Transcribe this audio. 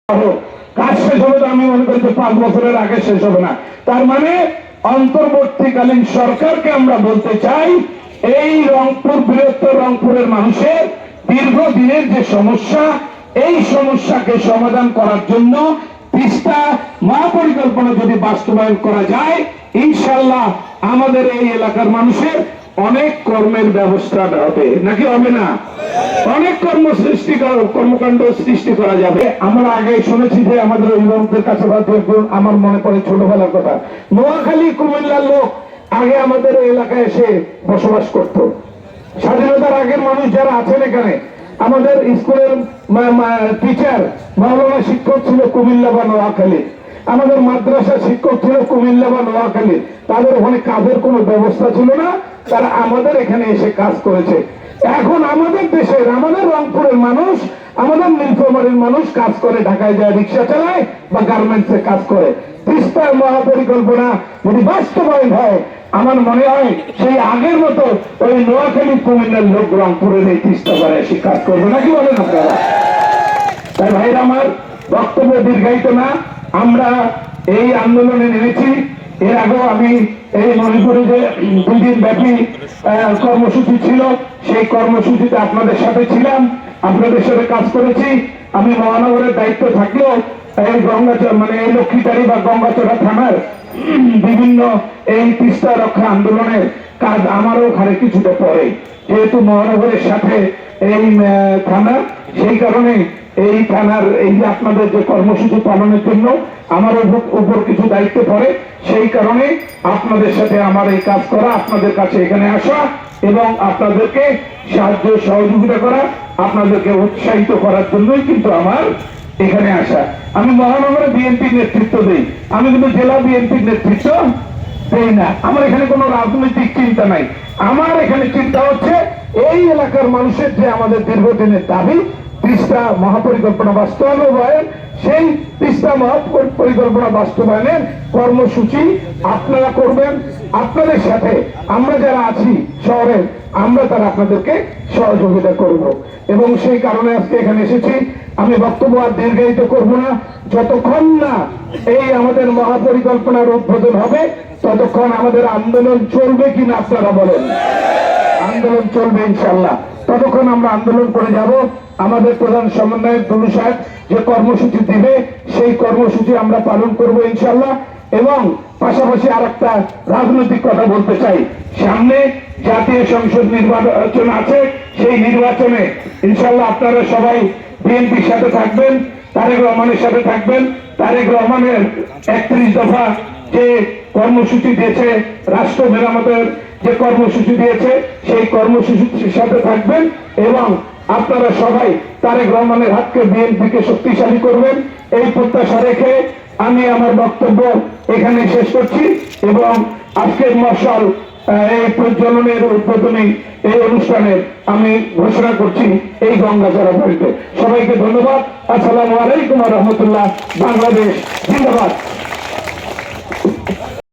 কাজ শেষ হবে তো আমি মনে করি যে 5 বছরের আগে শেষ হবে না। তার মানে অন্তর্বর্তীকালীন সরকারকে আমরা বলতে চাই, এই রংপুর বৃহত্তর রংপুরের মানুষের দীর্ঘদিনের যে সমস্যা, এই সমস্যাকে সমাধান করার জন্য তিস্তা মহাপরিকল্পনা যদি বাস্তবায়ন করা যায়, ইনশাআল্লাহ আমাদের এই এলাকার মানুষের অনেক কর্মের ব্যবস্থা হবে, নাকি হবে না? অনেক কর্মকাণ্ড সৃষ্টি করা যাবে। আমরা আগে শুনেছি যে আমাদের অভিভাবকদের কাছে, আমার মনে পড়ে ছোটবেলার কথা, নোয়াখালী কুমিল্লার লোক আগে আমাদের এলাকায় এসে বসবাস করত। স্বাধীনতার আগের মানুষ যারা আছেন এখানে, আমাদের স্কুলের টিচার মাওলানা শিক্ষক ছিল কুমিল্লা বা নোয়াখালী, আমাদের মাদ্রাসা শিক্ষক ছিল কুমিল্লা বা নোয়াখালী। তাদের ওখানে কাজের কোনো ব্যবস্থা ছিল না, তারা আমাদের এখানে এসে কাজ করেছে। এখন আমাদের দেশের, আমাদের রংপুরের মানুষ, আমাদের নীলফামারীর মানুষ কাজ করে, ঢাকায় যায় রিক্সা চালায় বা গার্মেন্টসে কাজ করে। তিস্তার মহাপরিকল্পনা যদি বাস্তবায়ন হয়, আমার মনে হয় সেই আগের মতো ওই নোয়াখালী কুমিল্লার লোক রংপুরের এই তিস্তা পাড়ে এসে কাজ করবে, নাকি বলেন আপনারা? তাই ভাইরা আমার, বক্তব্য দীর্ঘায়িত না, আমরা এই আন্দোলনে নেমেছি। এর আগেও আমি এই মণিপুরে যে 2 দিন ব্যাপী কর্মসূচি ছিল, সেই কর্মসূচিতে আপনাদের সাথে ছিলাম, আপনাদের সাথে কাজ করেছি। আমি মহানগরের দায়িত্ব থাকলেও এই এই লক্ষ্মীতারি বা গঙ্গাচড়া থানার বিভিন্ন এই তিস্তা রক্ষা আন্দোলনের কাজ আমারও ঘাড়ে কিছুটা পড়ে, যেহেতু মহানগরের সাথে এই থানা, সেই কারণে এই থানার এই যে আপনাদের যে কর্মসূচি পালনের জন্য আমার উপর কিছু দায়িত্ব পড়ে। সেই কারণে আপনাদের সাথে আমার এই কাজ করা, আপনাদের কাছে এখানে আসা এবং আপনাদেরকে সাহায্য সহযোগিতা করা, আপনাদেরকে উৎসাহিত করার জন্যই কিন্তু আমার এখানে আসা। আমি মহানগরে বিএনপির নেতৃত্ব দিই, আমি কিন্তু জেলা বিএনপির নেতৃত্ব দেই না। আমার এখানে কোনো রাজনৈতিক চিন্তা নাই। আমার এখানে চিন্তা হচ্ছে এই এলাকার মানুষের যে আমাদের দীর্ঘদিনের দাবি, তিস্তা মহাপরিকল্পনা বাস্তবায়ন, সেই তিস্তা মহাপরিকল্পনা বাস্তবায়নের কর্মসূচি আপনারা করবেন। আপনাদের সাথে আমরা যারা আছি শহরে, আমরা তারা আপনাদেরকে সহযোগিতা করব এবং সেই কারণে আজকে এখানে এসেছি। আমি বক্তব্য আর দীর্ঘায়িত করব না। যতক্ষণ না এই আমাদের মহাপরিকল্পনার উদ্বোধন হবে, ততক্ষণ আমাদের আন্দোলন চলবে কিনা আপনারা বলেন? আন্দোলন চলবে ইনশাল্লাহ। ততক্ষণ আমরা আন্দোলন করে যাব। আমাদের প্রধান সমন্বয়ক দুলু সাহেব যে কর্মসূচি দিবে, সেই কর্মসূচি আমরা পালন করব ইনশাল্লাহ। এবং পাশাপাশি আর একটা রাজনৈতিক কথা বলতে চাই, সামনে জাতীয় সংসদ নির্বাচন আছে, সেই নির্বাচনে ইনশাল্লাহ আপনারা সবাই বিএনপির সাথে থাকবেন, তারেক রহমানের সাথে থাকবেন। তারেক রহমানের 31 দফা যে কর্মসূচি দিয়েছে, রাষ্ট্র মেরামতের যে কর্মসূচি দিয়েছে, সেই কর্মসূচির সাথে থাকবেন এবং আপনারা সবাই তারেক রহমানের হাতকে, বিএনপিকে শক্তিশালী করবেন, এই প্রত্যাশা রেখে আমি আমার বক্তব্য এখানে শেষ করছি এবং আজকের মশাল এই প্রজ্বলনের উদ্বোধনী এই অনুষ্ঠানে আমি ঘোষণা করছি এই গঙ্গাচড়া বাড়িতে। সবাইকে ধন্যবাদ। আসসালামু আলাইকুম ওয়া রাহমাতুল্লাহ। বাংলাদেশ জিন্দাবাদ।